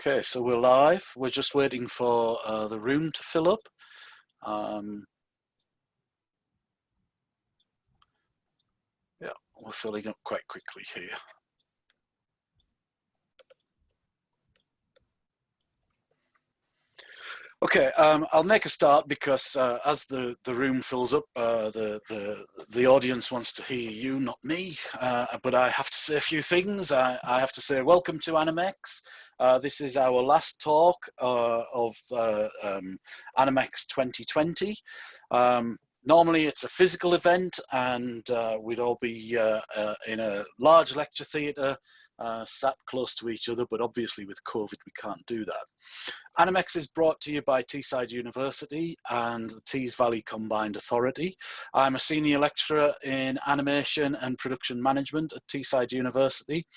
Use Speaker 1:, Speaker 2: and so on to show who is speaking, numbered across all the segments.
Speaker 1: Okay, so we're live. We're just waiting for the room to fill up. Yeah, we're filling up quite quickly here. Okay, I'll make a start because as the room fills up, the audience wants to hear you, not me. But I have to say a few things. I have to say welcome to Animex. This is our last talk of Animex 2020. Normally it's a physical event and we'd all be in a large lecture theatre sat close to each other, but obviously with COVID we can't do that. Animex is brought to you by Teesside University and the Tees Valley Combined Authority. I'm a senior lecturer in animation and production management at Teesside University,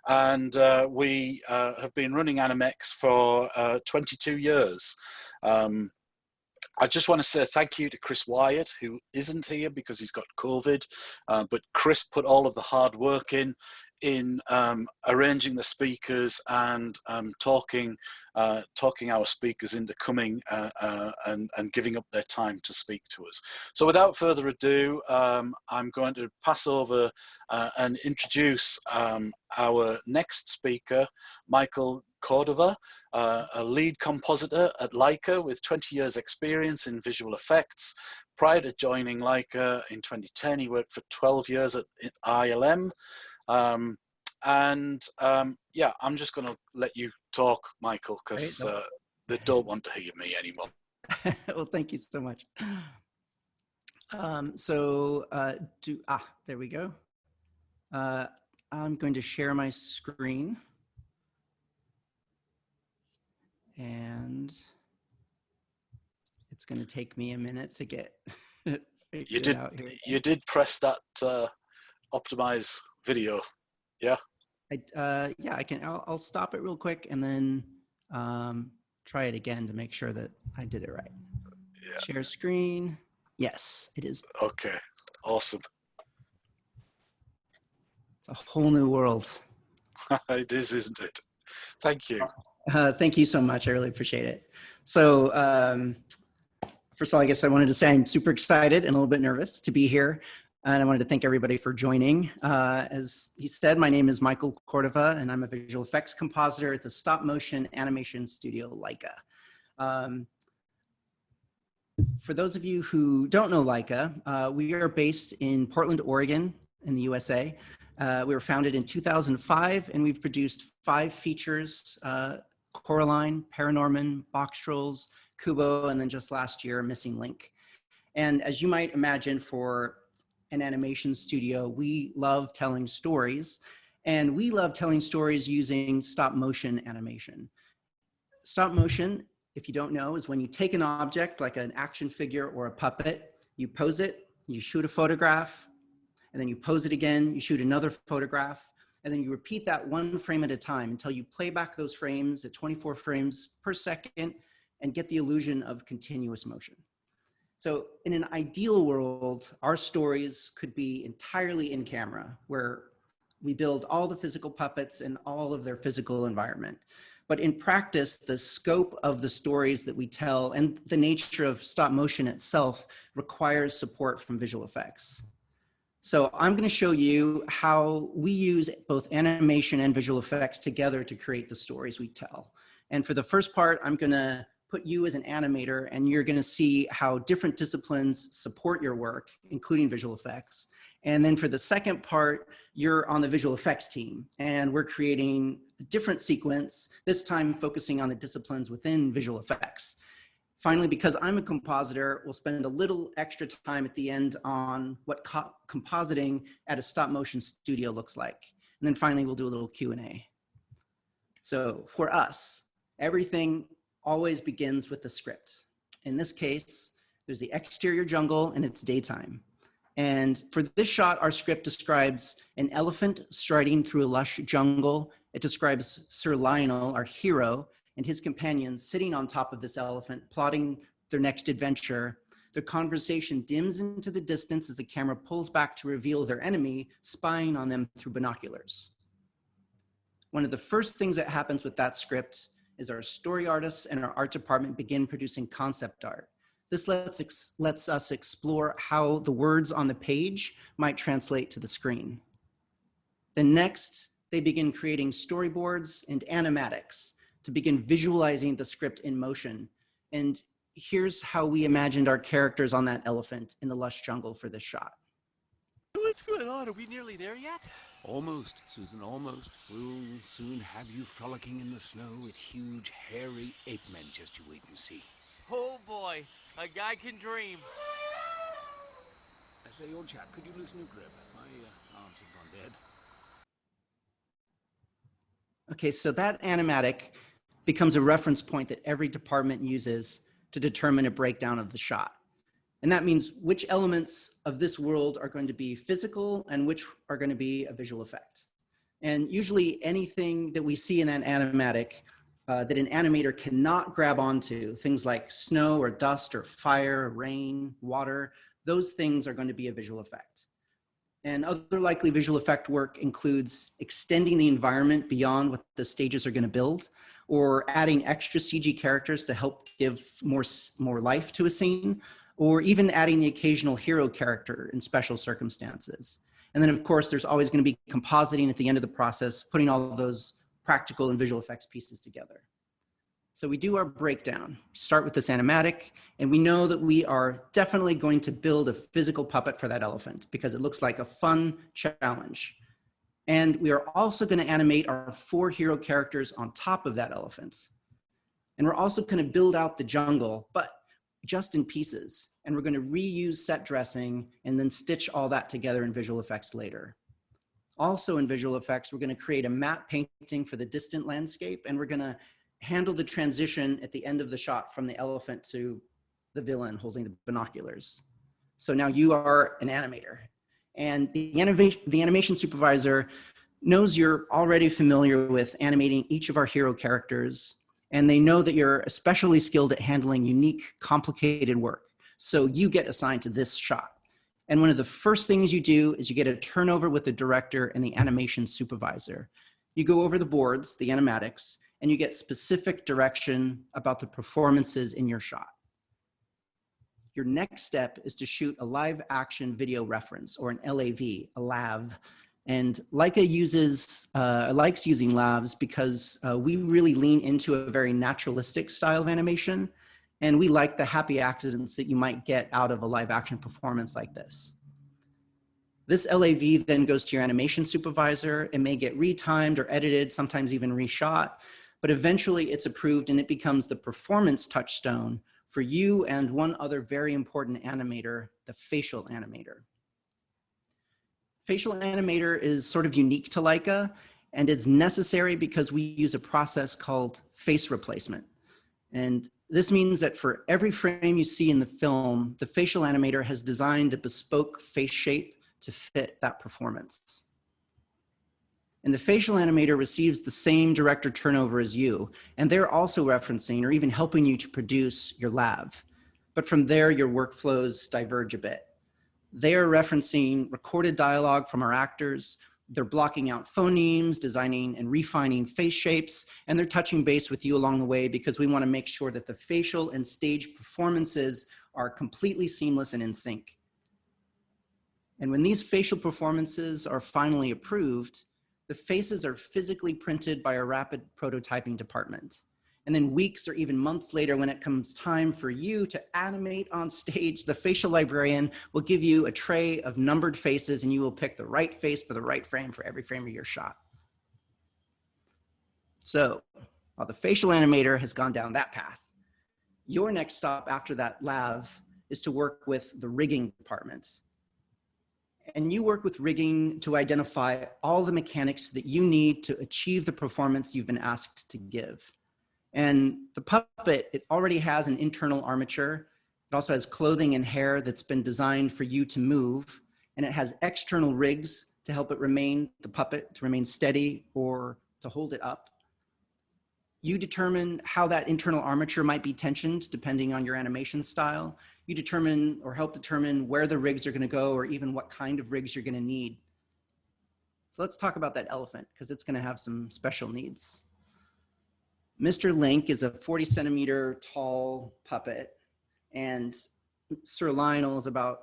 Speaker 1: and we have been running Animex for 22 years. I just want to say thank you to Chris Wyatt, who isn't here because he's got COVID, but Chris put all of the hard work in arranging the speakers and talking our speakers into coming and giving up their time to speak to us. So without further ado, I'm going to pass over and introduce our next speaker, Michael Cordova, a lead compositor at LAIKA with 20 years experience in visual effects. Prior to joining LAIKA in 2010, he worked for 12 years at ILM. Yeah, I'm just going to let you talk, Michael, because they don't want to hear me anymore.
Speaker 2: Well, thank you so much. There we go. I'm going to share my screen. And it's going to take me a minute to get it out here.
Speaker 1: You did press that optimize video, yeah?
Speaker 2: Yeah, I can. I'll stop it real quick and then try it again to make sure that I did it right. Yeah. Share screen. Yes, it is.
Speaker 1: Okay, awesome.
Speaker 2: It's a whole new world.
Speaker 1: It is, isn't it? Thank you.
Speaker 2: Thank you so much. I really appreciate it. So first of all, I guess I wanted to say I'm super excited and a little bit nervous to be here. And I wanted to thank everybody for joining. As he said, my name is Michael Cordova, and I'm a visual effects compositor at the stop motion animation studio LAIKA. For those of you who don't know LAIKA, we are based in Portland, Oregon in the USA. We were founded in 2005, and we've produced 5 features, Coraline, Paranorman, Box Trolls, Kubo, and then just last year, Missing Link. And as you might imagine, for an animation studio, we love telling stories, and we love telling stories using stop motion animation. Stop motion, if you don't know, is when you take an object like an action figure or a puppet, you pose it, you shoot a photograph, and then you pose it again, you shoot another photograph, and then you repeat that 1 frame at a time until you play back those frames at 24 frames per second and get the illusion of continuous motion. So in an ideal world, our stories could be entirely in camera, where we build all the physical puppets and all of their physical environment. But in practice, the scope of the stories that we tell and the nature of stop motion itself requires support from visual effects. So I'm going to show you how we use both animation and visual effects together to create the stories we tell. And for the first part, I'm going to put you as an animator, and you're going to see how different disciplines support your work, including visual effects. And then for the second part, you're on the visual effects team, and we're creating a different sequence, this time focusing on the disciplines within visual effects. Finally, because I'm a compositor, we'll spend a little extra time at the end on what compositing at a stop motion studio looks like. And then finally, we'll do a little Q&A. So for us, everything always begins with the script. In this case, there's the exterior jungle and it's daytime. And for this shot, our script describes an elephant striding through a lush jungle. It describes Sir Lionel, our hero, and his companions sitting on top of this elephant, plotting their next adventure. Their conversation dims into the distance as the camera pulls back to reveal their enemy spying on them through binoculars. One of the first things that happens with that script is our story artists and our art department begin producing concept art. This lets us explore how the words on the page might translate to the screen. Then next, they begin creating storyboards and animatics to begin visualizing the script in motion. And here's how we imagined our characters on that elephant in the lush jungle for this shot.
Speaker 3: What's going on? Are we nearly there yet?
Speaker 4: Almost, Susan, almost. We'll soon have you frolicking in the snow with huge, hairy ape men. Just you wait and see.
Speaker 3: Oh boy, a guy can dream.
Speaker 4: I say, old chap, could you loosen your grip? My arms have gone dead.
Speaker 2: Okay, so that animatic becomes a reference point that every department uses to determine a breakdown of the shot. And that means which elements of this world are going to be physical and which are going to be a visual effect. And usually anything that we see in an animatic that an animator cannot grab onto, things like snow or dust or fire, rain, water, those things are going to be a visual effect. And other likely visual effect work includes extending the environment beyond what the stages are going to build, or adding extra CG characters to help give more life to a scene, or even adding the occasional hero character in special circumstances. And then of course, there's always going to be compositing at the end of the process, putting all of those practical and visual effects pieces together. So we do our breakdown, start with this animatic, and we know that we are definitely going to build a physical puppet for that elephant because it looks like a fun challenge. And we are also going to animate our 4 hero characters on top of that elephant. And we're also going to build out the jungle, but just in pieces. And we're going to reuse set dressing and then stitch all that together in visual effects later. Also in visual effects, we're going to create a matte painting for the distant landscape, and we're going to handle the transition at the end of the shot from the elephant to the villain holding the binoculars. So now you are an animator, and the animation supervisor knows you're already familiar with animating each of our hero characters, and they know that you're especially skilled at handling unique, complicated work. So you get assigned to this shot. And one of the first things you do is you get a turnover with the director and the animation supervisor. You go over the boards, the animatics, and you get specific direction about the performances in your shot. Your next step is to shoot a live action video reference, or an LAV, a LAV. And LAIKA likes using LAVs because we really lean into a very naturalistic style of animation. And we like the happy accidents that you might get out of a live action performance like this. This LAV then goes to your animation supervisor. It may get retimed or edited, sometimes even reshot, but eventually it's approved and it becomes the performance touchstone for you and one other very important animator, the facial animator. Facial animator is sort of unique to LAIKA, and it's necessary because we use a process called face replacement. And this means that for every frame you see in the film, the facial animator has designed a bespoke face shape to fit that performance. And the facial animator receives the same director turnover as you, and they're also referencing or even helping you to produce your LAV. But from there, your workflows diverge a bit. They are referencing recorded dialogue from our actors. They're blocking out phonemes, designing and refining face shapes, and they're touching base with you along the way because we want to make sure that the facial and stage performances are completely seamless and in sync. And when these facial performances are finally approved, the faces are physically printed by our rapid prototyping department. And then weeks or even months later, when it comes time for you to animate on stage, the facial librarian will give you a tray of numbered faces and you will pick the right face for the right frame for every frame of your shot. So while the facial animator has gone down that path, your next stop after that LAV is to work with the rigging department. And you work with rigging to identify all the mechanics that you need to achieve the performance you've been asked to give. And the puppet, it already has an internal armature. It also has clothing and hair that's been designed for you to move. And it has external rigs to help it remain, the puppet, to remain steady or to hold it up. You determine how that internal armature might be tensioned depending on your animation style. You determine or help determine where the rigs are going to go or even what kind of rigs you're going to need. So let's talk about that elephant because it's going to have some special needs. Mr. Link is a 40 centimeter tall puppet, and Sir Lionel is about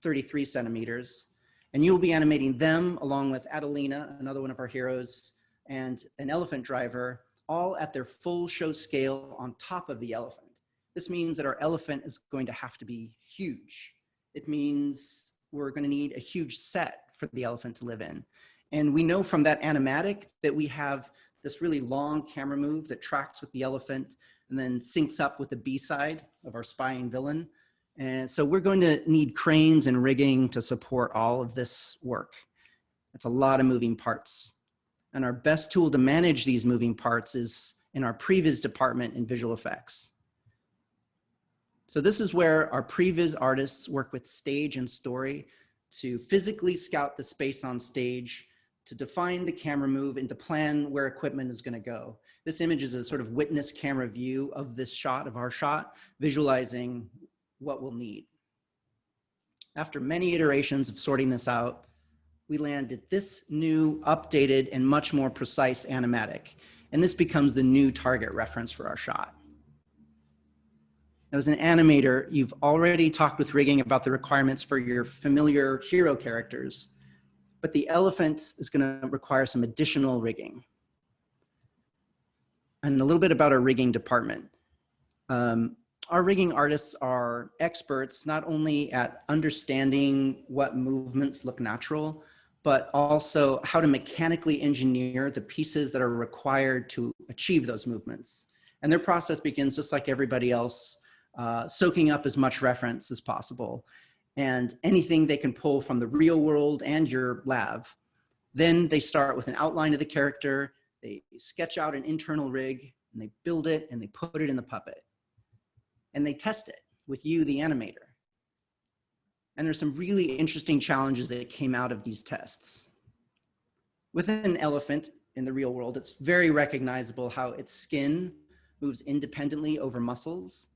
Speaker 2: 33 centimeters. And you'll be animating them along with Adelina, another one of our heroes, and an elephant driver, all at their full show scale on top of the elephant. This means that our elephant is going to have to be huge. It means we're going to need a huge set for the elephant to live in. And we know from that animatic that we have this really long camera move that tracks with the elephant and then syncs up with the B-side of our spying villain. And so we're going to need cranes and rigging to support all of this work. That's a lot of moving parts. And our best tool to manage these moving parts is in our previs department in visual effects. So this is where our previs artists work with stage and story to physically scout the space on stage, to define the camera move, and to plan where equipment is going to go. This image is a sort of witness camera view of this shot, of our shot, visualizing what we'll need. After many iterations of sorting this out, we landed this new, updated, and much more precise animatic. And this becomes the new target reference for our shot. Now, as an animator, you've already talked with rigging about the requirements for your familiar hero characters, but the elephant is going to require some additional rigging. And a little bit about our rigging department. Our rigging artists are experts not only at understanding what movements look natural, but also how to mechanically engineer the pieces that are required to achieve those movements. And their process begins just like everybody else, soaking up as much reference as possible and anything they can pull from the real world and your lab. Then they start with an outline of the character, they sketch out an internal rig, and they build it and they put it in the puppet. And they test it with you, the animator. And there's some really interesting challenges that came out of these tests. With an elephant in the real world, it's very recognizable how its skin moves independently over muscles.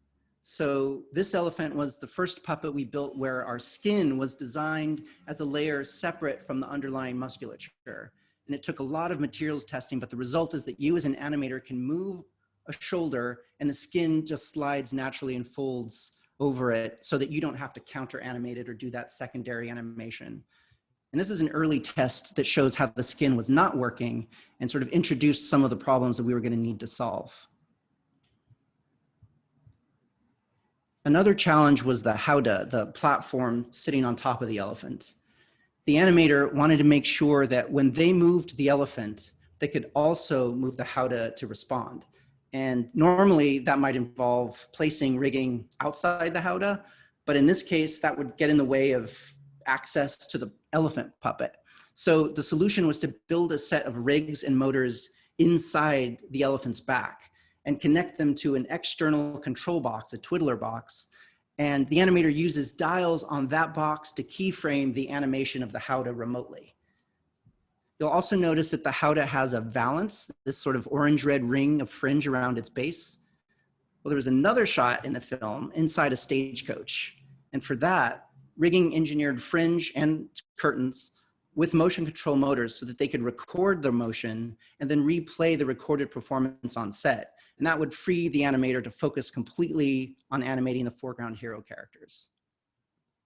Speaker 2: So this elephant was the first puppet we built where our skin was designed as a layer separate from the underlying musculature. And it took a lot of materials testing, but the result is that you as an animator can move a shoulder and the skin just slides naturally and folds over it so that you don't have to counter animate it or do that secondary animation. And this is an early test that shows how the skin was not working and sort of introduced some of the problems that we were going to need to solve. Another challenge was the howdah, the platform sitting on top of the elephant. The animator wanted to make sure that when they moved the elephant, they could also move the howdah to respond. And normally that might involve placing rigging outside the howdah, but in this case, that would get in the way of access to the elephant puppet. So the solution was to build a set of rigs and motors inside the elephant's back and connect them to an external control box, a twiddler box. And the animator uses dials on that box to keyframe the animation of the howdah remotely. You'll also notice that the howdah has a valance, this sort of orange-red ring of fringe around its base. Well, there was another shot in the film inside a stagecoach. And for that, rigging engineered fringe and curtains with motion control motors so that they could record their motion and then replay the recorded performance on set. And that would free the animator to focus completely on animating the foreground hero characters.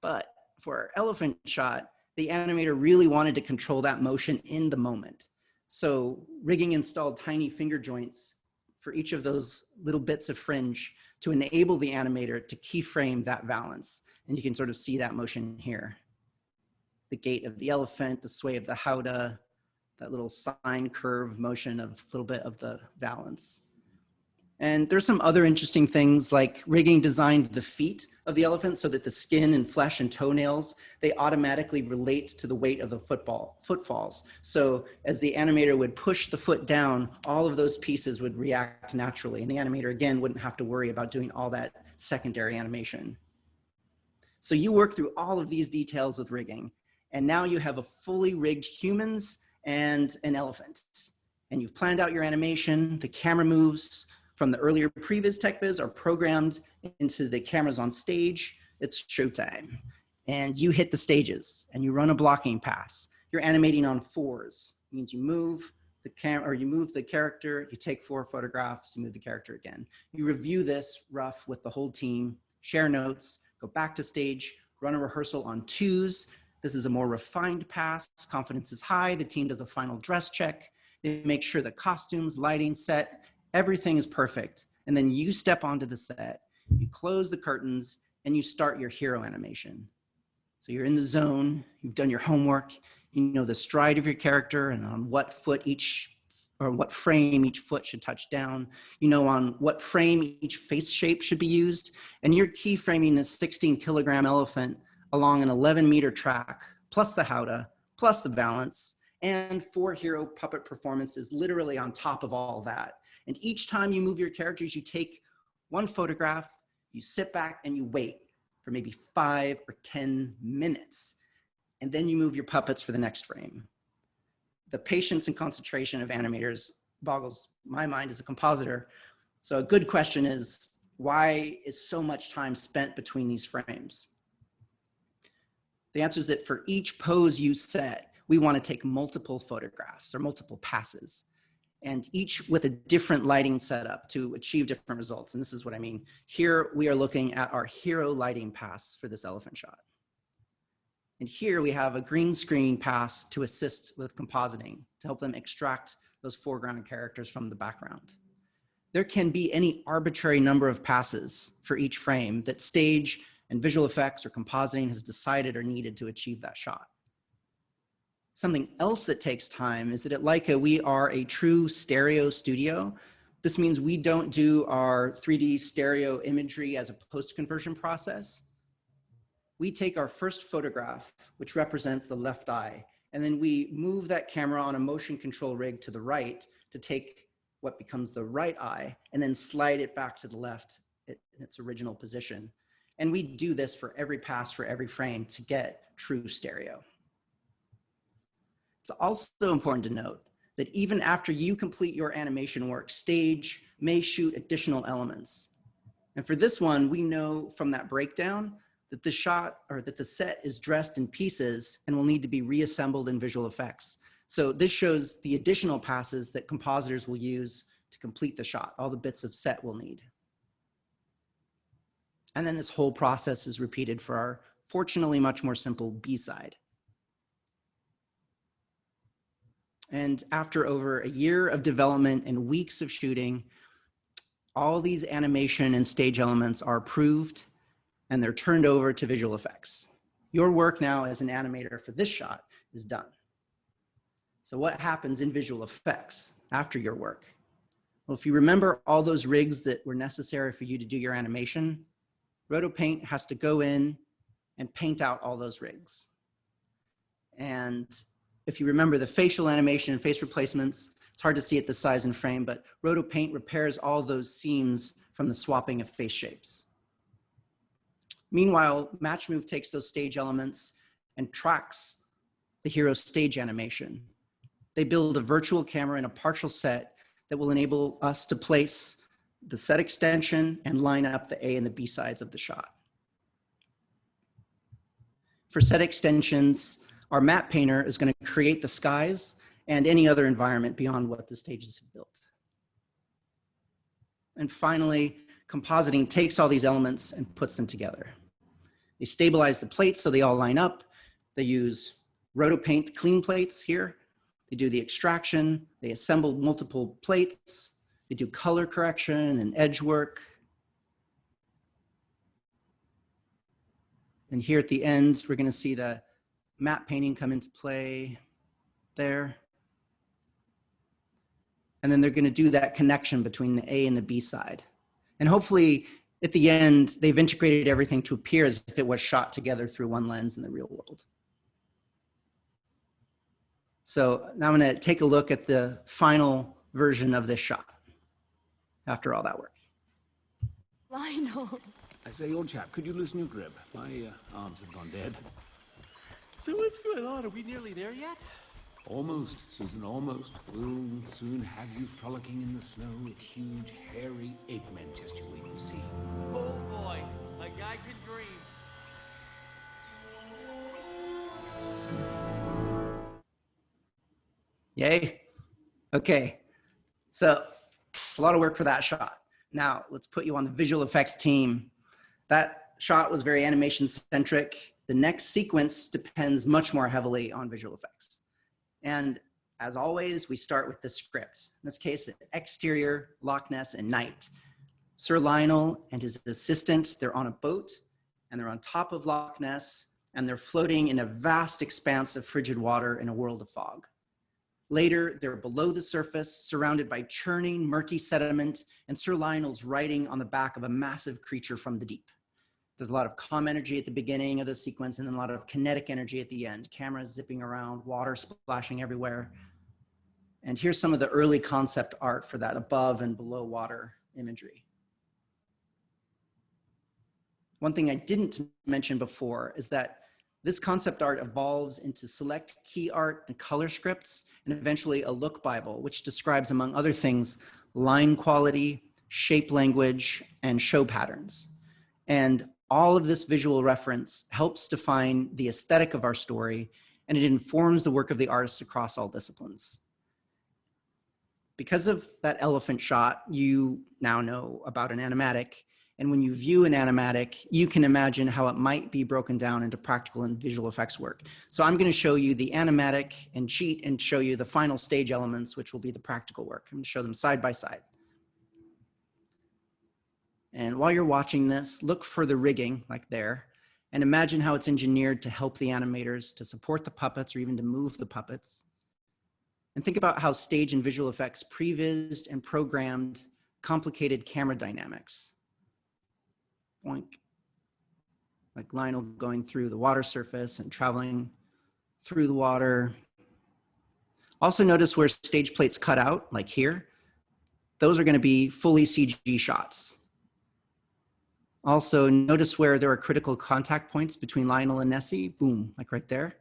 Speaker 2: But for our elephant shot, the animator really wanted to control that motion in the moment. So rigging installed tiny finger joints for each of those little bits of fringe to enable the animator to keyframe that valance. And you can sort of see that motion here. The gait of the elephant, the sway of the howdah, that little sine curve motion of a little bit of the valance. And there's some other interesting things like rigging designed the feet of the elephant so that the skin and flesh and toenails, they automatically relate to the weight of the footfalls. So as the animator would push the foot down, all of those pieces would react naturally. And the animator, again, wouldn't have to worry about doing all that secondary animation. So you work through all of these details with rigging. And now you have a fully rigged humans and an elephant. And you've planned out your animation, the camera moves from the earlier previs tech viz are programmed into the cameras on stage. It's showtime. And you hit the stages and you run a blocking pass. You're animating on fours. It means you move the camera, or you move the character, you take 4 photographs, you move the character again. You review this rough with the whole team, share notes, go back to stage, run a rehearsal on 2s. This is a more refined pass. Confidence is high. The team does a final dress check. They make sure the costumes, lighting, set, everything is perfect. And then you step onto the set, you close the curtains, and you start your hero animation. So you're in the zone, you've done your homework, you know the stride of your character and on what foot each, or what frame each foot should touch down. You know on what frame each face shape should be used. And you're keyframing this 16-kilogram elephant along an 11-meter track, plus the howdah, plus the balance, and 4 hero puppet performances literally on top of all that. And each time you move your characters, you take 1 photograph, you sit back and you wait for maybe 5 or 10 minutes. And then you move your puppets for the next frame. The patience and concentration of animators boggles my mind as a compositor. So a good question is, why is so much time spent between these frames? The answer is that for each pose you set, we want to take multiple photographs or multiple passes, and each with a different lighting setup to achieve different results. And this is what I mean. Here we are looking at our hero lighting pass for this elephant shot. And here we have a green screen pass to assist with compositing, to help them extract those foreground characters from the background. There can be any arbitrary number of passes for each frame that stage and visual effects or compositing has decided are needed to achieve that shot. Something else that takes time is that at LAIKA, we are a true stereo studio. This means we don't do our 3D stereo imagery as a post-conversion process. We take our first photograph, which represents the left eye, and then we move that camera on a motion control rig to the right to take what becomes the right eye and then slide it back to the left in its original position. And we do this for every pass, for every frame, to get true stereo. It's also important to note that even after you complete your animation work, stage may shoot additional elements. And for this one, we know from that breakdown that the shot, or that the set is dressed in pieces and will need to be reassembled in visual effects. So this shows the additional passes that compositors will use to complete the shot, all the bits of set we'll need. And then this whole process is repeated for our fortunately much more simple B-side. And after over a year of development and weeks of shooting, all these animation and stage elements are approved and they're turned over to visual effects. Your work now as an animator for this shot is done. So what happens in visual effects after your work? Well, if you remember all those rigs that were necessary for you to do your animation, RotoPaint has to go in and paint out all those rigs. And if you remember the facial animation and face replacements, it's hard to see at this size and frame, but RotoPaint repairs all those seams from the swapping of face shapes. Meanwhile, MatchMove takes those stage elements and tracks the hero's stage animation. They build a virtual camera in a partial set that will enable us to place the set extension and line up the A and the B sides of the shot. For set extensions, our map painter is going to create the skies and any other environment beyond what the stages have built. And finally, compositing takes all these elements and puts them together. They stabilize the plates so they all line up. They use RotoPaint clean plates here. They do the extraction. They assemble multiple plates. They do color correction and edge work. And here at the end, we're going to see the matte painting come into play there. And then they're going to do that connection between the A and the B side. And hopefully at the end, they've integrated everything to appear as if it was shot together through one lens in the real world. So now I'm going to take a look at the final version of this shot after all that work.
Speaker 5: Lionel.
Speaker 4: I say, old chap, could you loosen your grip? My arms have gone dead.
Speaker 3: So what's going on? Are we nearly there yet?
Speaker 4: Almost, Susan, almost. We'll soon have you frolicking in the snow with huge, hairy ape men. Just you wait and see.
Speaker 3: Oh boy, a guy can dream.
Speaker 2: Yay. Okay, so a lot of work for that shot. Now let's put you on the visual effects team. That shot was very animation centric. The next sequence depends much more heavily on visual effects. And as always, we start with the script. In this case, exterior, Loch Ness, and night. Sir Lionel and his assistant, they're on a boat and they're on top of Loch Ness and they're floating in a vast expanse of frigid water in a world of fog. Later, they're below the surface, surrounded by churning, murky sediment, and Sir Lionel's riding on the back of a massive creature from the deep. There's a lot of calm energy at the beginning of the sequence and then a lot of kinetic energy at the end. Cameras zipping around, water splashing everywhere. And here's some of the early concept art for that above and below water imagery. One thing I didn't mention before is that this concept art evolves into select key art and color scripts, and eventually a look Bible, which describes, among other things, line quality, shape language, and show patterns. And all of this visual reference helps define the aesthetic of our story, and it informs the work of the artists across all disciplines. Because of that elephant shot, you now know about an animatic. And when you view an animatic, you can imagine how it might be broken down into practical and visual effects work. So I'm going to show you the animatic and cheat and show you the final stage elements, which will be the practical work. I'm going to show them side by side. And while you're watching this, look for the rigging, like there, and imagine how it's engineered to help the animators to support the puppets or even to move the puppets. And think about how stage and visual effects prevised and programmed complicated camera dynamics. Boink. Like Lionel going through the water surface and traveling through the water. Also notice where stage plates cut out, like here. Those are going to be fully CG shots. Also notice where there are critical contact points between Lionel and Nessie. Boom, like right there.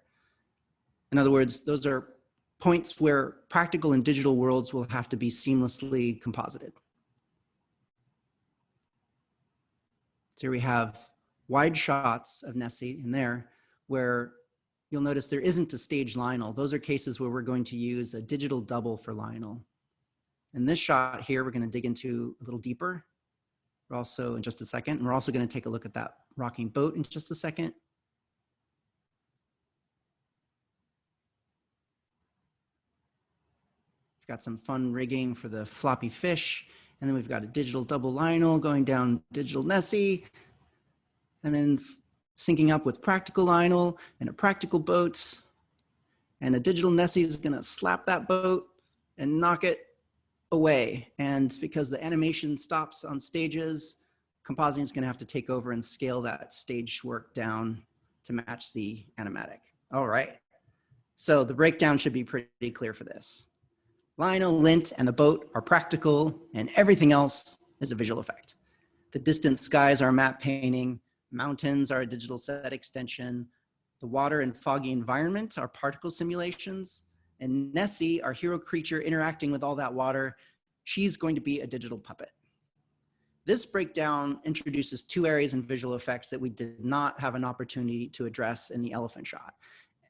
Speaker 2: In other words, those are points where practical and digital worlds will have to be seamlessly composited. So here we have wide shots of Nessie in there where you'll notice there isn't a stage Lionel. Those are cases where we're going to use a digital double for Lionel. In this shot here, we're going to dig into a little deeper. We're also, in just a second, and we're also going to take a look at that rocking boat in just a second. We've got some fun rigging for the floppy fish. And then we've got a digital double Lionel going down digital Nessie, and then syncing up with practical Lionel and a practical boat. And a digital Nessie is gonna slap that boat and knock it away. And because the animation stops on stages, compositing is gonna have to take over and scale that stage work down to match the animatic. All right, so the breakdown should be pretty clear for this. Lionel, Lint, and the boat are practical, and everything else is a visual effect. The distant skies are a matte painting, mountains are a digital set extension, the water and foggy environment are particle simulations, and Nessie, our hero creature interacting with all that water, she's going to be a digital puppet. This breakdown introduces two areas in visual effects that we did not have an opportunity to address in the elephant shot.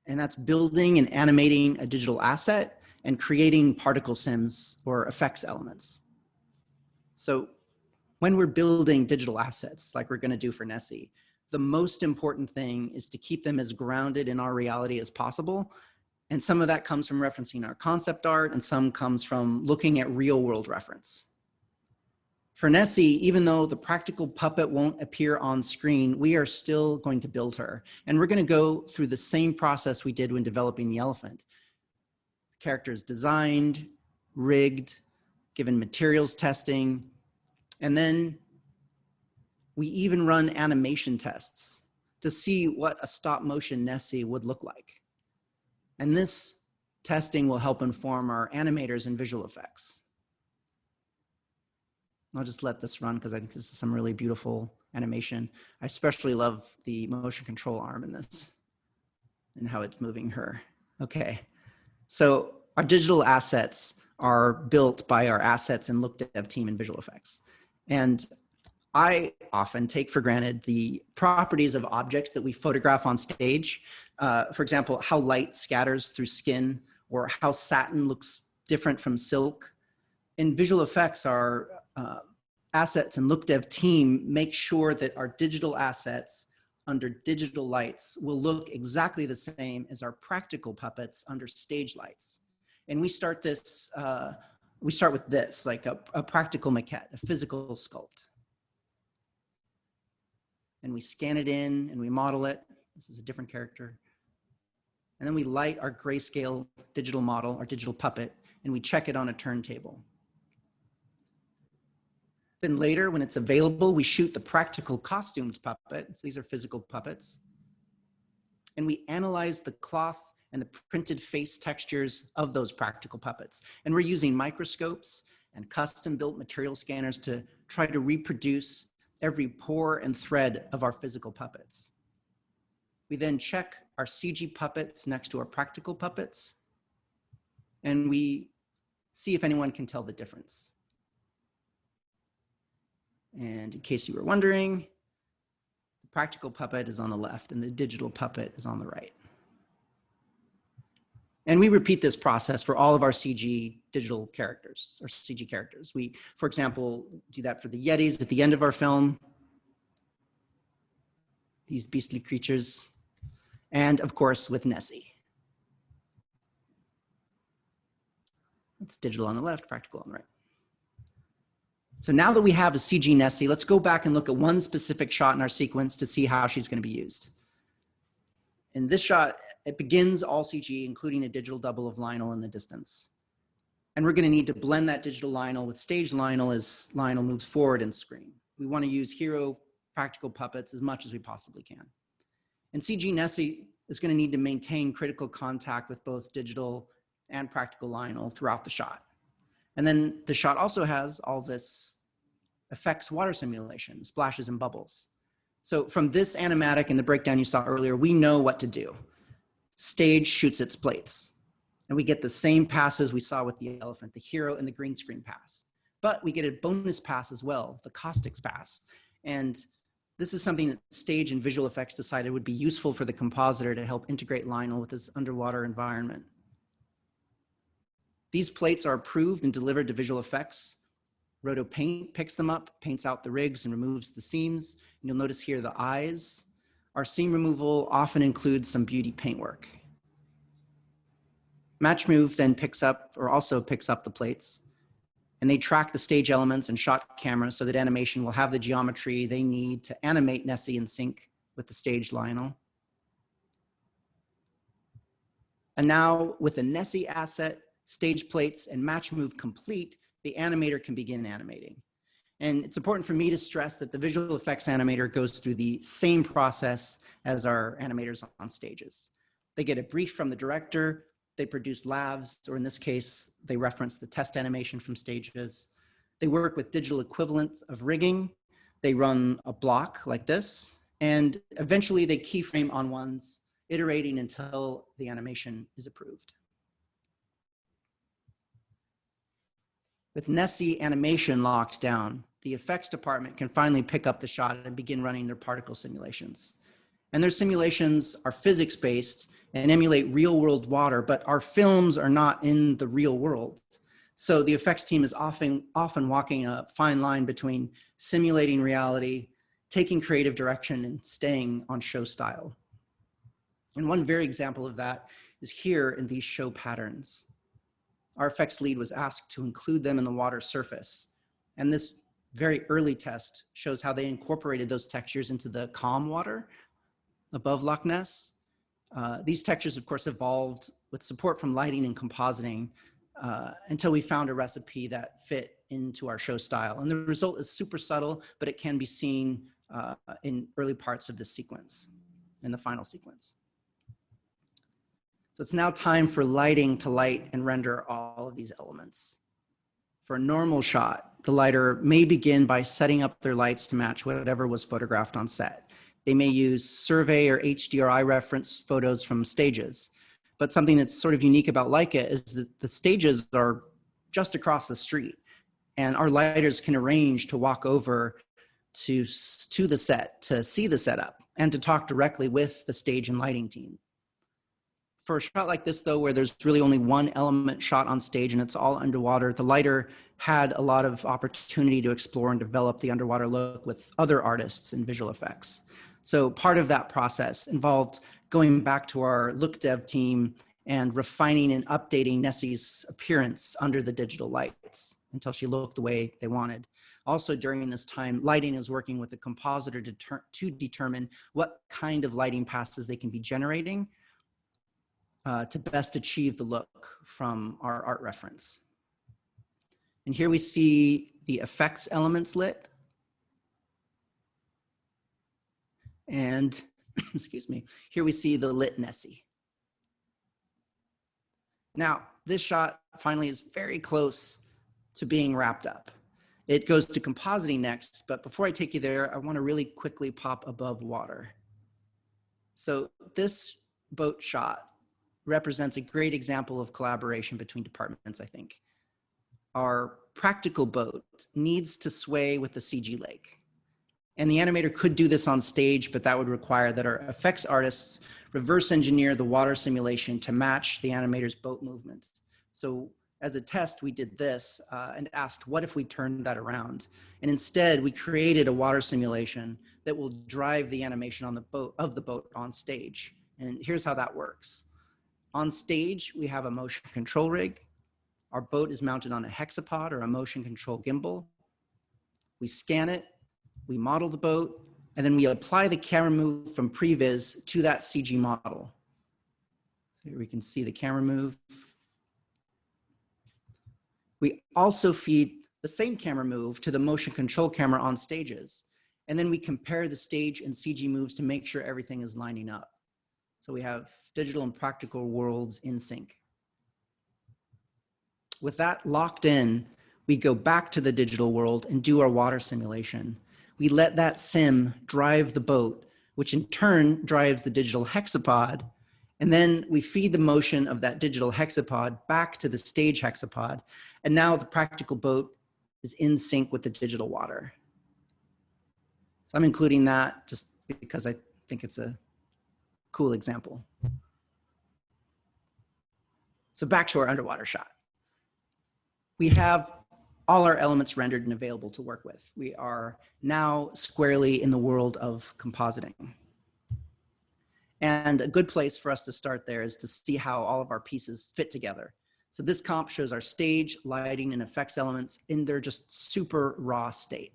Speaker 2: And that's building and animating a digital asset and creating particle sims or effects elements. So when we're building digital assets, like we're going to do for Nessie, the most important thing is to keep them as grounded in our reality as possible. And some of that comes from referencing our concept art, and some comes from looking at real world reference. For Nessie, even though the practical puppet won't appear on screen, we are still going to build her. And we're going to go through the same process we did when developing the elephant. The character is designed, rigged, given materials testing, and then we even run animation tests to see what a stop motion Nessie would look like. And this testing will help inform our animators and visual effects. I'll just let this run because I think this is some really beautiful animation. I especially love the motion control arm in this and how it's moving her. Okay, so our digital assets are built by our assets and look dev team in visual effects. And I often take for granted the properties of objects that we photograph on stage. For example, how light scatters through skin, or how satin looks different from silk. In visual effects, our assets and look dev team make sure that our digital assets under digital lights will look exactly the same as our practical puppets under stage lights. And we start this, we start with this, like a practical maquette, a physical sculpt. And we scan it in and we model it. This is a different character. And then we light our grayscale digital model, our digital puppet, and we check it on a turntable. Then later, when it's available, we shoot the practical costumed puppet. So these are physical puppets. And we analyze the cloth and the printed face textures of those practical puppets. And we're using microscopes and custom built material scanners to try to reproduce every pore and thread of our physical puppets. We then check our CG puppets next to our practical puppets, and we see if anyone can tell the difference. And in case you were wondering, the practical puppet is on the left and the digital puppet is on the right. And we repeat this process for all of our CG digital characters, or CG characters. We, for example, do that for the Yetis at the end of our film, these beastly creatures, and of course with Nessie. It's digital on the left, practical on the right. So now that we have a CG Nessie, let's go back and look at one specific shot in our sequence to see how she's going to be used. In this shot, it begins all CG, including a digital double of Lionel in the distance. And we're going to need to blend that digital Lionel with stage Lionel as Lionel moves forward in screen. We want to use hero practical puppets as much as we possibly can. And CG Nessie is going to need to maintain critical contact with both digital and practical Lionel throughout the shot. And then the shot also has all this effects water simulation, splashes and bubbles. So from this animatic and the breakdown you saw earlier, we know what to do. Stage shoots its plates. And we get the same passes we saw with the elephant, the hero and the green screen pass. But we get a bonus pass as well, the caustics pass. And this is something that stage and visual effects decided would be useful for the compositor to help integrate Lionel with his underwater environment. These plates are approved and delivered to visual effects. Roto Paint picks them up, paints out the rigs and removes the seams. And you'll notice here the eyes. Our seam removal often includes some beauty paintwork. Match Move then also picks up the plates, and they track the stage elements and shot camera so that animation will have the geometry they need to animate Nessie in sync with the stage Lionel. And now with the Nessie asset, stage plates, and Match Move complete, the animator can begin animating. And it's important for me to stress that the visual effects animator goes through the same process as our animators on stages. They get a brief from the director, they produce lavs, or in this case, they reference the test animation from stages. They work with digital equivalents of rigging. They run a block like this, and eventually they keyframe on ones, iterating until the animation is approved. With Nessie animation locked down, the effects department can finally pick up the shot and begin running their particle simulations. And their simulations are physics-based and emulate real-world water, but our films are not in the real world. So the effects team is often walking a fine line between simulating reality, taking creative direction, and staying on show style. And one very example of that is here in these show patterns. Our effects lead was asked to include them in the water surface. And this very early test shows how they incorporated those textures into the calm water above Loch Ness. These textures, of course, evolved with support from lighting and compositing until we found a recipe that fit into our show style. And the result is super subtle, but it can be seen in early parts of the sequence, in the final sequence. So it's now time for lighting to light and render all of these elements. For a normal shot, the lighter may begin by setting up their lights to match whatever was photographed on set. They may use survey or HDRI reference photos from stages. But something that's sort of unique about LAIKA is that the stages are just across the street, and our lighters can arrange to walk over to the set to see the setup and to talk directly with the stage and lighting team. For a shot like this, though, where there's really only one element shot on stage and it's all underwater, the lighter had a lot of opportunity to explore and develop the underwater look with other artists in visual effects. So part of that process involved going back to our look dev team and refining and updating Nessie's appearance under the digital lights until she looked the way they wanted. Also during this time, lighting is working with the compositor to determine what kind of lighting passes they can be generating to best achieve the look from our art reference. And here we see the effects elements lit. And, excuse me, here we see the lit Nessie. Now, this shot finally is very close to being wrapped up. It goes to compositing next, but before I take you there, I want to really quickly pop above water. So this boat shot represents a great example of collaboration between departments, I think. Our practical boat needs to sway with the CG lake. And the animator could do this on stage, but that would require that our effects artists reverse engineer the water simulation to match the animator's boat movements. So as a test, we did this and asked, what if we turned that around? And instead, we created a water simulation that will drive the animation on the boat on stage. And here's how that works. On stage, we have a motion control rig. Our boat is mounted on a hexapod or a motion control gimbal. We scan it, we model the boat, and then we apply the camera move from previs to that CG model. So here we can see the camera move. We also feed the same camera move to the motion control camera on stages. And then we compare the stage and CG moves to make sure everything is lining up. So we have digital and practical worlds in sync. With that locked in, we go back to the digital world and do our water simulation. We let that sim drive the boat, which in turn drives the digital hexapod. And then we feed the motion of that digital hexapod back to the stage hexapod. And now the practical boat is in sync with the digital water. So I'm including that just because I think it's a cool example. So back to our underwater shot. We have all our elements rendered and available to work with. We are now squarely in the world of compositing. And a good place for us to start there is to see how all of our pieces fit together. So this comp shows our stage, lighting, and effects elements in their just super raw state.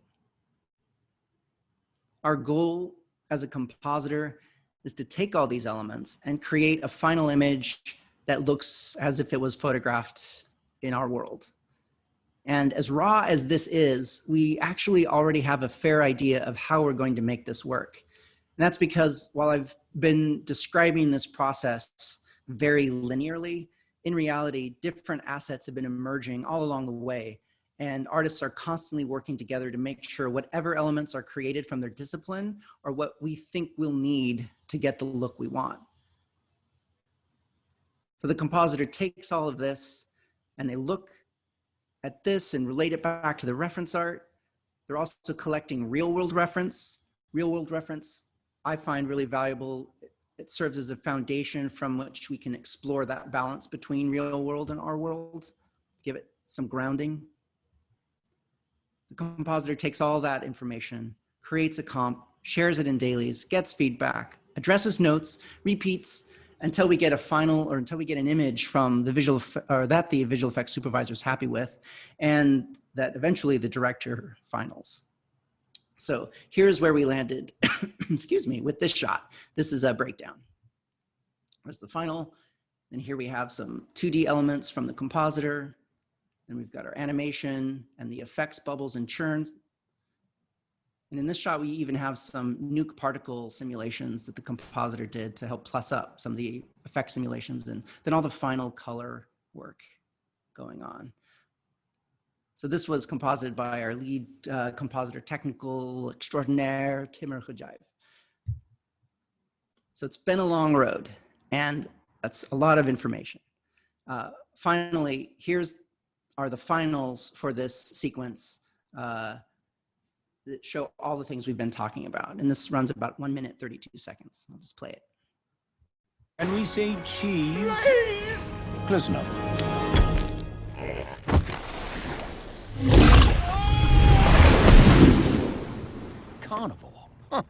Speaker 2: Our goal as a compositor is to take all these elements and create a final image that looks as if it was photographed in our world. And as raw as this is, we actually already have a fair idea of how we're going to make this work. And that's because while I've been describing this process very linearly, in reality, different assets have been emerging all along the way. And artists are constantly working together to make sure whatever elements are created from their discipline are what we think we'll need to get the look we want. So the compositor takes all of this and they look at this and relate it back to the reference art. They're also collecting real world reference. Real world reference I find really valuable. It serves as a foundation from which we can explore that balance between real world and our world, give it some grounding. The compositor takes all that information, creates a comp, shares it in dailies, gets feedback, addresses notes, repeats until we get a final or until we get an image from the visual effects supervisor is happy with, and that eventually the director finals. So here's where we landed, excuse me, with this shot. This is a breakdown. There's the final. And here we have some 2D elements from the compositor. Then we've got our animation and the effects, bubbles, and churns. And in this shot, we even have some nuke particle simulations that the compositor did to help plus up some of the effect simulations, and then all the final color work going on. So this was composited by our lead compositor technical extraordinaire, Timur Khujaev. So it's been a long road, and that's a lot of information. Finally, here's are the finals for this sequence that show all the things we've been talking about. And this runs about 1 minute, 32 seconds. I'll just play it.
Speaker 4: Can we say cheese?
Speaker 3: Please!
Speaker 4: Close enough. Carnival. Huh.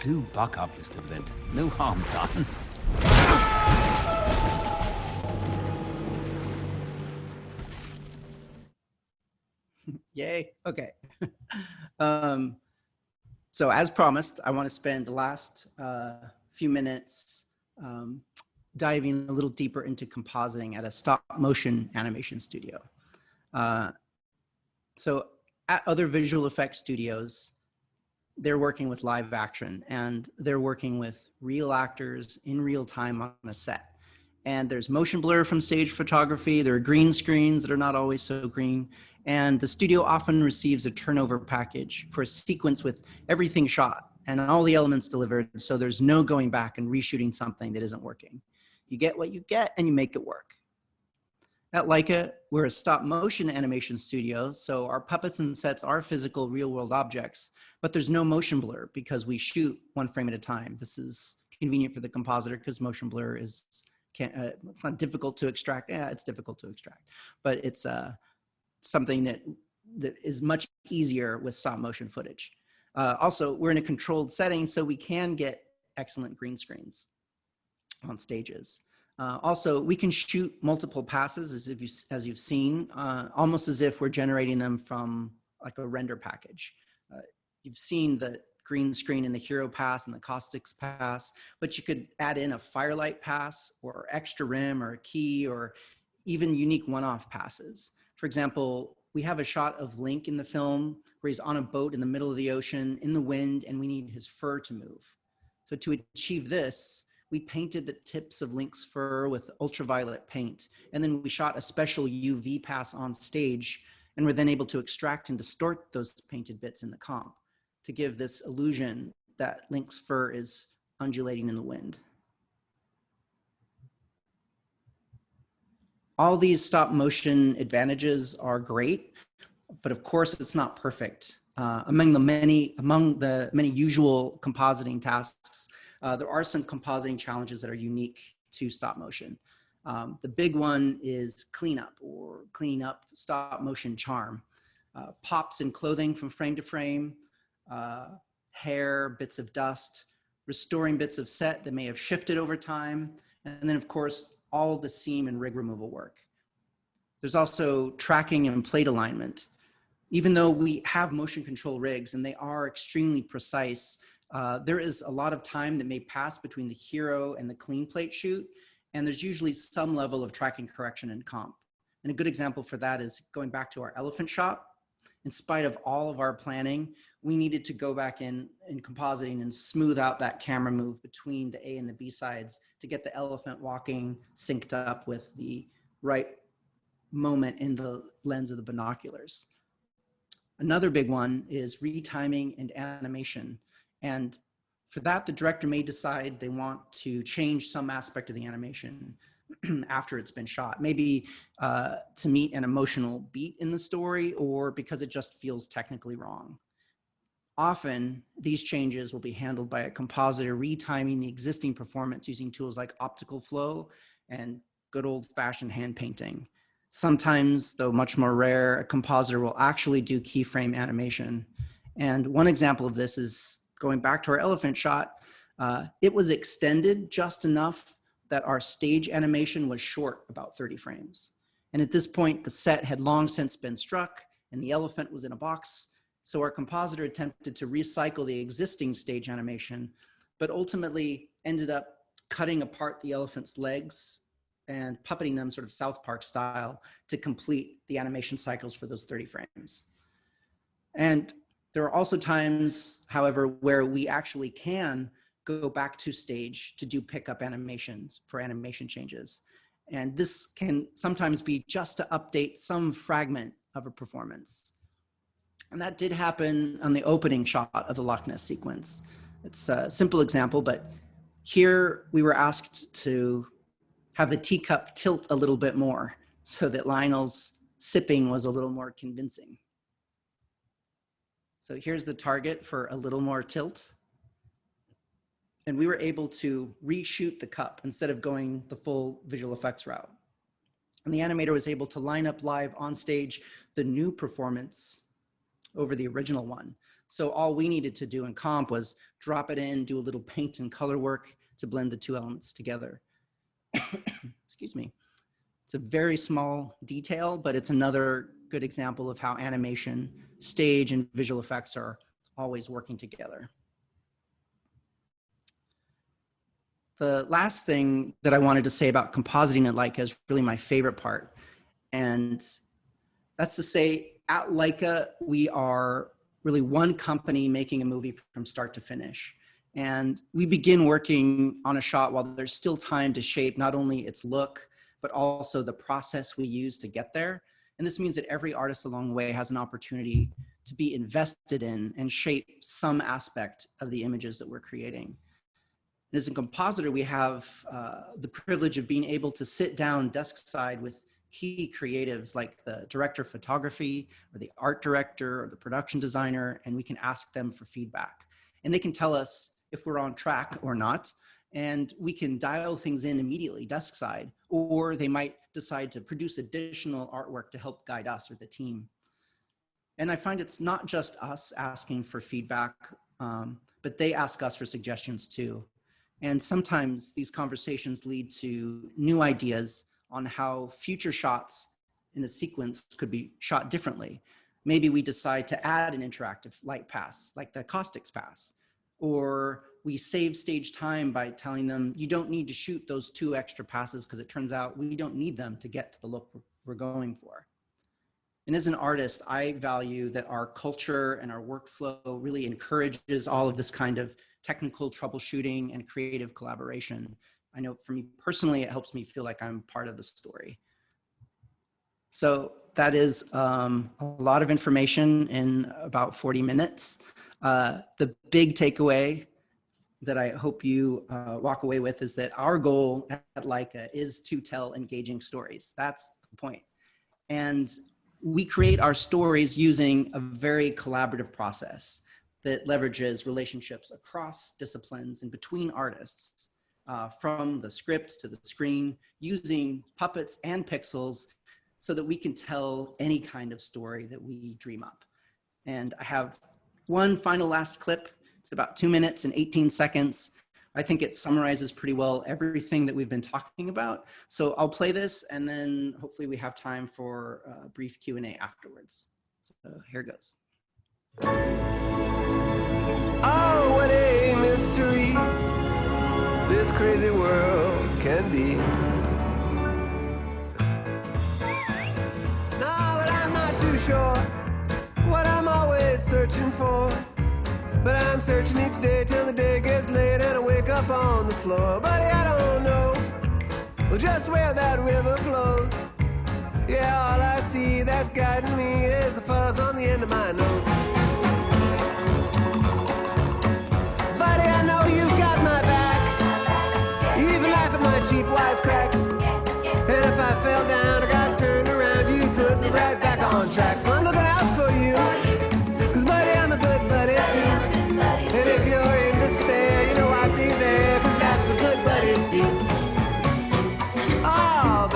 Speaker 4: Do buck up, Mr. Blint. No harm done.
Speaker 2: Yay. Okay. um, so as promised, I want to spend the last few minutes diving a little deeper into compositing at a stop motion animation studio. So at other visual effects studios, they're working with live action and they're working with real actors in real time on a set. And there's motion blur from stage photography. There are green screens that are not always so green. And the studio often receives a turnover package for a sequence with everything shot and all the elements delivered. So there's no going back and reshooting something that isn't working. You get what you get and you make it work. At LAIKA, we're a stop motion animation studio. So our puppets and sets are physical real world objects, but there's no motion blur because we shoot one frame at a time. This is convenient for the compositor because motion blur is it's not difficult to extract. Yeah, it's difficult to extract, but it's something that is much easier with stop motion footage. Also, we're in a controlled setting, so we can get excellent green screens on stages. Also, we can shoot multiple passes as you've seen, almost as if we're generating them from like a render package. You've seen the green screen in the hero pass and the caustics pass, but you could add in a firelight pass or extra rim or a key or even unique one-off passes. For example, we have a shot of Link in the film where he's on a boat in the middle of the ocean in the wind and we need his fur to move. So to achieve this, we painted the tips of Link's fur with ultraviolet paint, and then we shot a special UV pass on stage and were then able to extract and distort those painted bits in the comp to give this illusion that Link's fur is undulating in the wind. All these stop motion advantages are great, but of course it's not perfect. Among the many usual compositing tasks, there are some compositing challenges that are unique to stop motion. The big one is cleanup or cleaning up stop motion charm. Pops in clothing from frame to frame, hair, bits of dust, restoring bits of set that may have shifted over time, and then of course, all the seam and rig removal work. There's also tracking and plate alignment. Even though we have motion control rigs and they are extremely precise, there is a lot of time that may pass between the hero and the clean plate shoot, and there's usually some level of tracking correction and comp. And a good example for that is going back to our elephant shot. In spite of all of our planning, we needed to go back in compositing and smooth out that camera move between the A and the B sides to get the elephant walking synced up with the right moment in the lens of the binoculars. Another big one is retiming and animation. And for that, the director may decide they want to change some aspect of the animation after it's been shot, maybe to meet an emotional beat in the story or because it just feels technically wrong. Often, these changes will be handled by a compositor retiming the existing performance using tools like optical flow and good old-fashioned hand painting. Sometimes, though much more rare, a compositor will actually do keyframe animation. And one example of this is going back to our elephant shot. It was extended just enough that our stage animation was short, about 30 frames. And at this point, the set had long since been struck and the elephant was in a box. So our compositor attempted to recycle the existing stage animation, but ultimately ended up cutting apart the elephant's legs and puppeting them sort of South Park style to complete the animation cycles for those 30 frames. And there are also times, however, where we actually can go back to stage to do pickup animations for animation changes. And this can sometimes be just to update some fragment of a performance. And that did happen on the opening shot of the Loch Ness sequence. It's a simple example, but here we were asked to have the teacup tilt a little bit more so that Lionel's sipping was a little more convincing. So here's the target for a little more tilt. And we were able to reshoot the cup instead of going the full visual effects route. And the animator was able to line up live on stage the new performance over the original one. So all we needed to do in comp was drop it in, do a little paint and color work to blend the two elements together. Excuse me. It's a very small detail, but it's another good example of how animation, stage, and visual effects are always working together. The last thing that I wanted to say about compositing at LAIKA is really my favorite part. And that's to say, at LAIKA, we are really one company making a movie from start to finish. And we begin working on a shot while there's still time to shape not only its look, but also the process we use to get there. And this means that every artist along the way has an opportunity to be invested in and shape some aspect of the images that we're creating. And as a compositor, we have the privilege of being able to sit down desk side with key creatives like the director of photography or the art director or the production designer, and we can ask them for feedback. And they can tell us if we're on track or not, and we can dial things in immediately desk side, or they might decide to produce additional artwork to help guide us or the team. And I find it's not just us asking for feedback, but they ask us for suggestions too. And sometimes these conversations lead to new ideas on how future shots in the sequence could be shot differently. Maybe we decide to add an interactive light pass, like the caustics pass, or we save stage time by telling them, you don't need to shoot those 2 extra passes because it turns out we don't need them to get to the look we're going for. And as an artist, I value that our culture and our workflow really encourages all of this kind of technical troubleshooting and creative collaboration. I know for me personally, it helps me feel like I'm part of the story. So that is a lot of information in about 40 minutes. The big takeaway that I hope you walk away with is that our goal at LAIKA is to tell engaging stories. That's the point. And we create our stories using a very collaborative process that leverages relationships across disciplines and between artists, from the script to the screen, using puppets and pixels so that we can tell any kind of story that we dream up. And I have one final last clip. It's about 2 minutes and 18 seconds. I think it summarizes pretty well everything that we've been talking about. So I'll play this and then hopefully we have time for a brief Q&A afterwards. So here goes.
Speaker 6: Oh, what a mystery this crazy world can be. No, but I'm not too sure what I'm always searching for. But I'm searching each day till the day gets late and I wake up on the floor. Buddy, I don't know just where that river flows. Yeah, all I see that's guiding me is the fuzz on the end of my nose. Buddy, I know you've got my back. You even laugh at my cheap wisecracks. And if I fell down or got turned around, you'd put me right back on track. So I'm looking out for you. Cause buddy, I'm a good buddy too. And if you're in despair, you know I'd be there. Cause that's what good buddies do. Oh,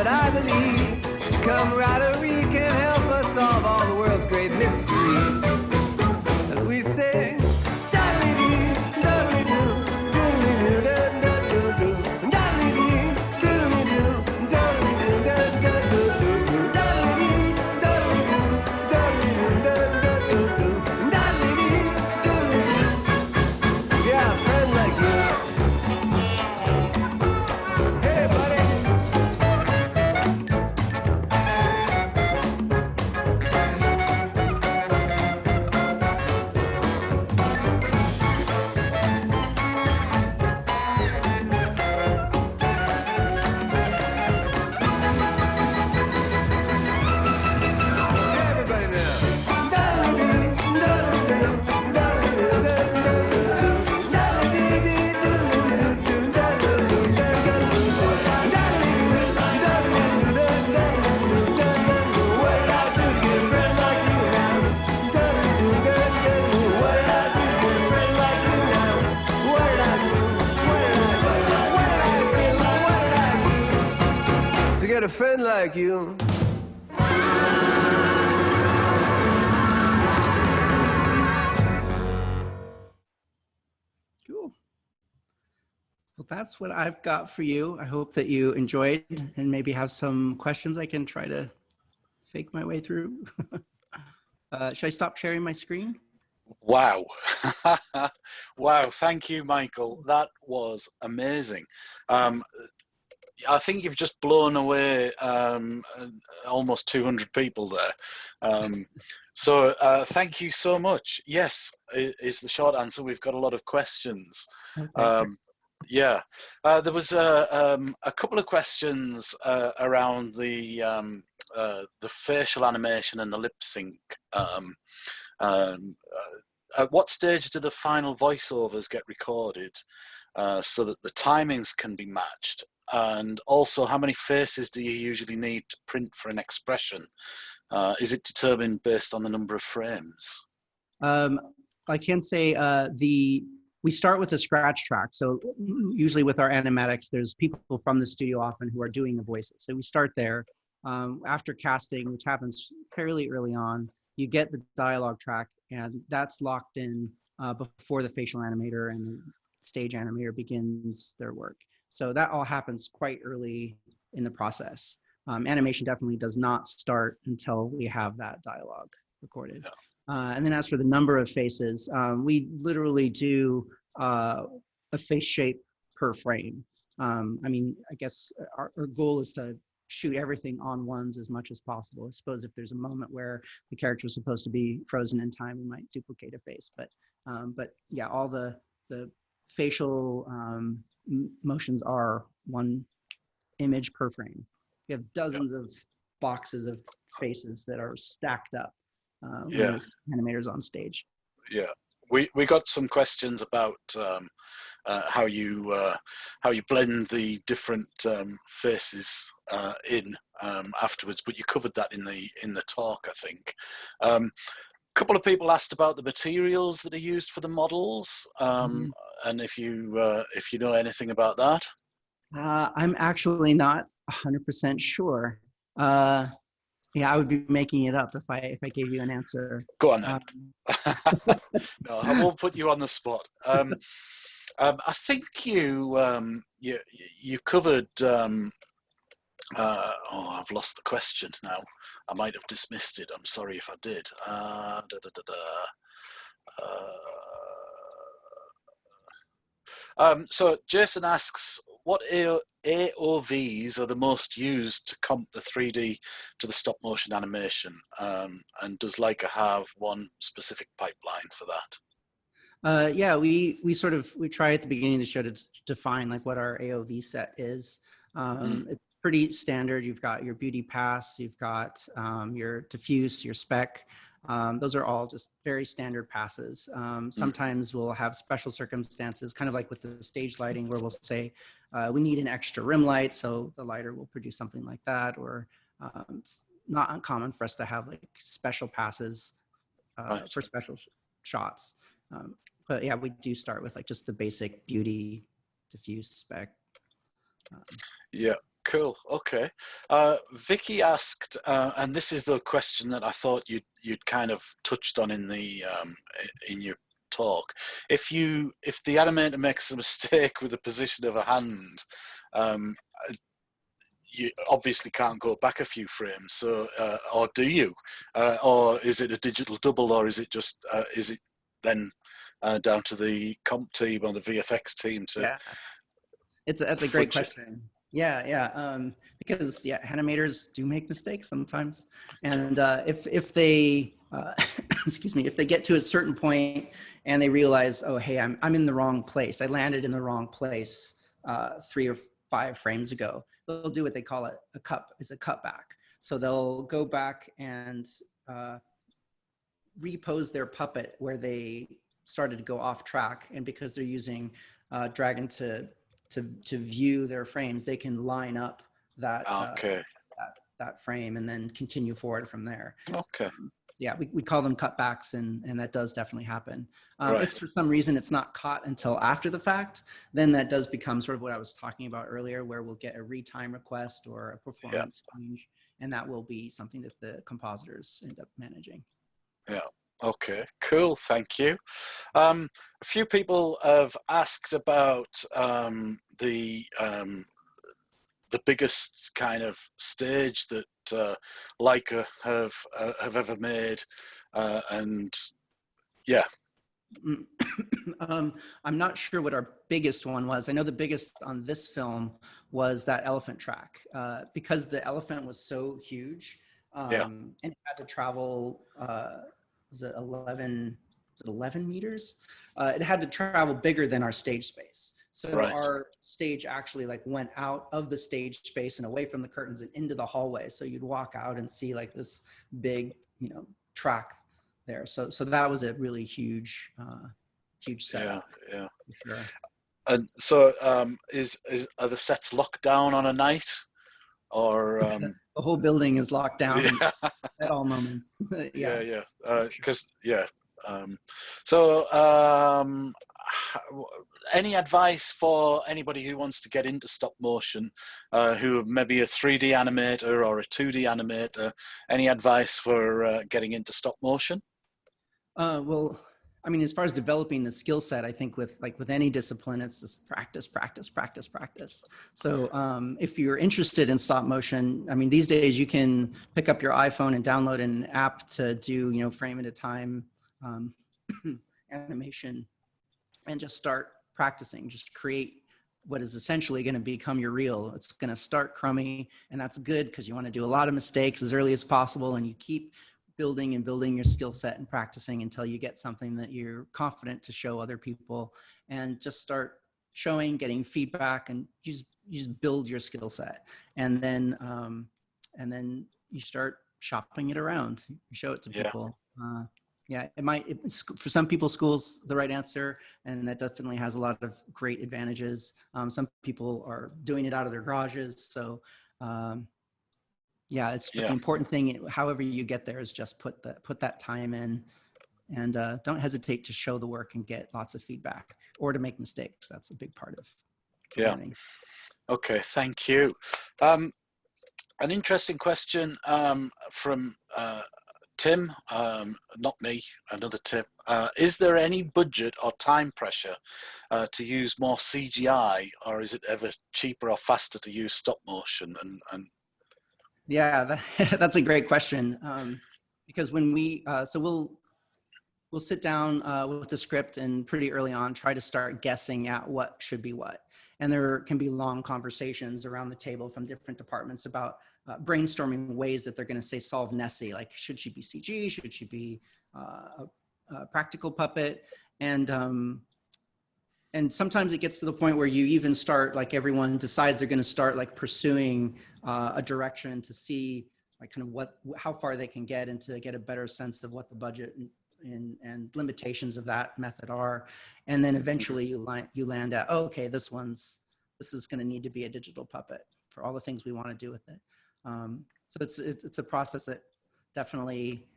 Speaker 6: a friend like you.
Speaker 2: Cool. Well, that's what I've got for you. I hope that you enjoyed and maybe have some questions I can try to fake my way through. Should I stop sharing my screen?
Speaker 1: Wow. Wow. Thank you, Michael. That was amazing. I think you've just blown away almost 200 people there. So thank you so much. Yes, is the short answer. We've got a lot of questions.
Speaker 2: Okay.
Speaker 1: Yeah, there was a couple of questions around the facial animation and the lip sync. At what stage do the final voiceovers get recorded so that the timings can be matched? And also, how many faces do you usually need to print for an expression? Is it determined based on the number of frames?
Speaker 2: I can say we start with a scratch track. So usually with our animatics, there's people from the studio often who are doing the voices. So we start there. After casting, which happens fairly early on, you get the dialogue track, and that's locked in before the facial animator and the stage animator begins their work. So that all happens quite early in the process. Animation definitely does not start until we have that dialogue recorded. Yeah. And then as for the number of faces, we literally do a face shape per frame. I mean, I guess our goal is to shoot everything on ones as much as possible. I suppose if there's a moment where the character is supposed to be frozen in time, we might duplicate a face. But yeah, all the facial motions are one image per frame. We have dozens of boxes of faces that are stacked up when the animator's on stage. Yeah.
Speaker 1: We got some questions about how you blend the different faces in afterwards, but you covered that in the talk, I think. A couple of people asked about the materials that are used for the models, and if you know anything about that.
Speaker 2: I'm actually not 100% sure. Yeah, I would be making it up if I gave you an answer.
Speaker 1: Go on then. No, I won't put you on the spot. I think you covered. I've lost the question now. I might have dismissed it. I'm sorry if I did. So Jason asks, what AOVs are the most used to comp the 3D to the stop motion animation? And does Leica have one specific pipeline for that?
Speaker 2: Yeah, we try at the beginning of the show to define like what our AOV set is. It's pretty standard. You've got your beauty pass, you've got your diffuse, your spec. Those are all just very standard passes. Sometimes we'll have special circumstances, kind of like with the stage lighting, where we'll say we need an extra rim light, so the lighter will produce something like that. Or it's not uncommon for us to have like special passes for special shots. But yeah, we do start with like just the basic beauty, diffuse, spec.
Speaker 1: Yeah. Cool. Okay. Vicky asked, and this is the question that I thought you'd kind of touched on in the in your talk. If the animator makes a mistake with the position of a hand, you obviously can't go back a few frames. So, or do you? Or is it a digital double, or is it just is it then down to the comp team or the VFX team to?
Speaker 2: Yeah. That's a great question. Yeah. Because animators do make mistakes sometimes, and if they excuse me, if they get to a certain point and they realize, oh hey, I'm in the wrong place. I landed in the wrong place 3 or 5 frames ago. They'll do what they call a cutback. So they'll go back and repose their puppet where they started to go off track, and because they're using Dragon to view their frames, they can line up that that frame and then continue forward from there.
Speaker 1: Okay.
Speaker 2: Yeah, we call them cutbacks, and that does definitely happen.
Speaker 1: Right.
Speaker 2: If for some reason it's not caught until after the fact, then that does become sort of what I was talking about earlier, where we'll get a retime request or a performance change, and that will be something that the compositors end up managing.
Speaker 1: Yeah. Okay, cool. Thank you. A few people have asked about the biggest kind of stage that LAIKA have ever made, and yeah.
Speaker 2: I'm not sure what our biggest one was. I know the biggest on this film was that elephant track, because the elephant was so huge, and it had to travel. Was it 11 meters? It had to travel bigger than our stage space. So our stage actually like went out of the stage space and away from the curtains and into the hallway. So you'd walk out and see like this big, track there. So that was a really huge setup.
Speaker 1: Yeah.
Speaker 2: For sure.
Speaker 1: And so, are the sets locked down on a night, or
Speaker 2: the whole building is locked down at all moments?
Speaker 1: Yeah. Any advice for anybody who wants to get into stop motion, who maybe a 3D animator or a 2D animator? Any advice for getting into stop motion?
Speaker 2: Well, I mean, as far as developing the skill set, I think with any discipline, it's just practice. So if you're interested in stop motion, I mean, these days you can pick up your iPhone and download an app to do, frame at a time animation, and just start practicing. Just create what is essentially going to become your reel. It's going to start crummy, and that's good because you want to do a lot of mistakes as early as possible, and you keep building your skill set and practicing until you get something that you're confident to show other people, and just start showing, getting feedback, and you just build your skill set. And then you start shopping it around. You show it to people. For some people, school's the right answer, and that definitely has a lot of great advantages. Some people are doing it out of their garages. So, the important thing, however you get there, is just put that time in, and don't hesitate to show the work and get lots of feedback, or to make mistakes. That's a big part of learning.
Speaker 1: Okay, thank you. An interesting question from Tim, not me, another Tim. Is there any budget or time pressure to use more CGI, or is it ever cheaper or faster to use stop motion? And
Speaker 2: yeah, that's a great question, because when we we'll sit down with the script and pretty early on try to start guessing at what should be what, and there can be long conversations around the table from different departments about brainstorming ways that they're going to say solve Nessie, like should she be CG, should she be a practical puppet, and sometimes it gets to the point where you even start, like everyone decides they're going to start like pursuing a direction to see like kind of how far they can get, and to get a better sense of what the budget and limitations of that method are. And then eventually you land at, oh, okay, this is going to need to be a digital puppet for all the things we want to do with it. So it's a process that definitely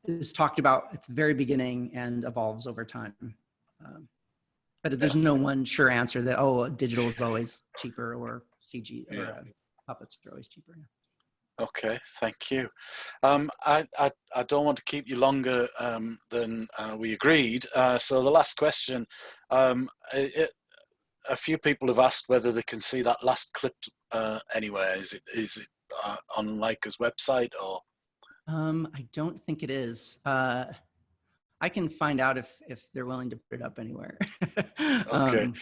Speaker 2: is talked about at the very beginning and evolves over time. But there's no one sure answer that, digital is always cheaper, or CG or puppets are always cheaper.
Speaker 1: Okay, thank you. I don't want to keep you longer than we agreed. So the last question, a few people have asked whether they can see that last clip anywhere. Is it on LAIKA's website, or?
Speaker 2: I don't think it is. I can find out if they're willing to put it up anywhere.
Speaker 1: Okay.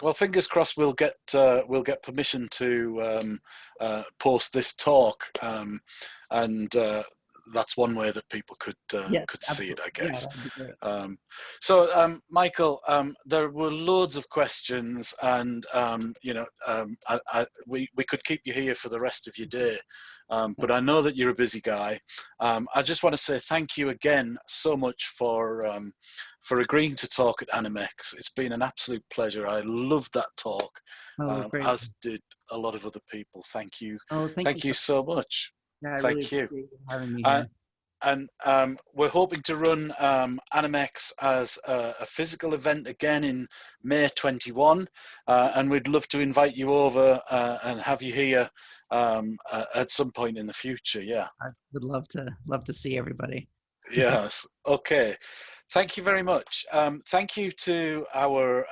Speaker 1: Well, fingers crossed we'll get permission to post this talk, and that's one way that people could see it, I guess. So, Michael, there were loads of questions, and we could keep you here for the rest of your day, but I know that you're a busy guy. I just want to say thank you again so much for agreeing to talk at Animex. It's been an absolute pleasure. I loved that talk, as did a lot of other people. Thank you.
Speaker 2: Oh, thank
Speaker 1: you so much.
Speaker 2: Yeah, I really
Speaker 1: Thank you.
Speaker 2: appreciate you having me
Speaker 1: Uh,
Speaker 2: here.
Speaker 1: And we're hoping to run Animex as a physical event again in May 21. And we'd love to invite you over and have you here at some point in the future. Yeah.
Speaker 2: I would love to see everybody.
Speaker 1: Yes. Okay. Thank you very much. Thank you to our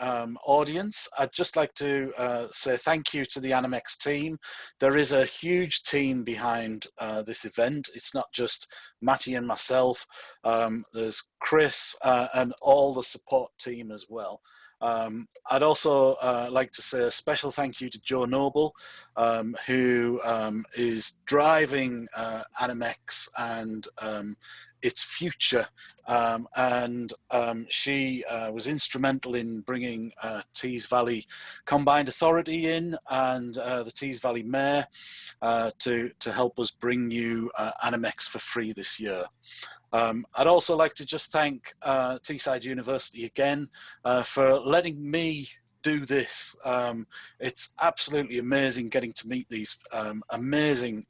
Speaker 1: audience. I'd just like to say thank you to the Animex team. There is a huge team behind this event. It's not just Matty and myself. There's Chris and all the support team as well. I'd also like to say a special thank you to Joe Noble, who is driving Animex and its future, and she was instrumental in bringing Tees Valley Combined Authority in and the Tees Valley Mayor to help us bring you Animex for free this year. I'd also like to just thank Teesside University again for letting me do this. It's absolutely amazing getting to meet these amazing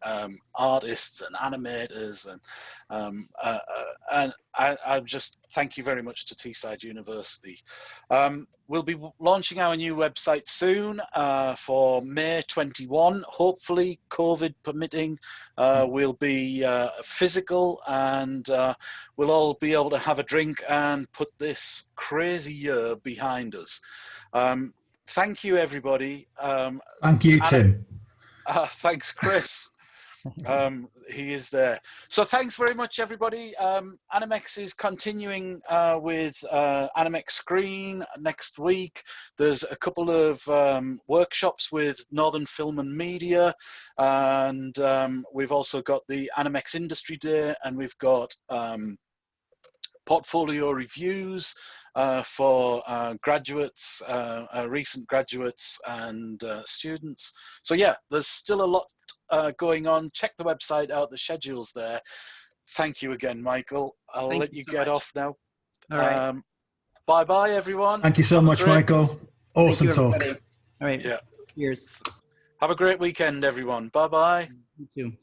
Speaker 1: artists and animators, and I just thank you very much to Teesside University. We'll be launching our new website soon for May 21. Hopefully, COVID permitting, we'll be physical, and we'll all be able to have a drink and put this crazy year behind us. Thank you, everybody.
Speaker 7: Thank you, Tim.
Speaker 1: Thanks, Chris. He is there. So thanks very much, everybody. Animex is continuing with Animex Screen next week. There's a couple of workshops with Northern Film and Media, and we've also got the Animex Industry Day, and we've got portfolio reviews for graduates, recent graduates and students. So yeah, there's still a lot going on. Check the website out, the schedule's there. Thank you again, Michael. I'll let you get off now.
Speaker 2: All right.
Speaker 1: Bye-bye, everyone.
Speaker 7: Thank you so much, Michael. Awesome talk.
Speaker 2: All right.
Speaker 1: Yeah.
Speaker 2: Cheers.
Speaker 1: Have a great weekend, everyone. Bye-bye.
Speaker 2: You too.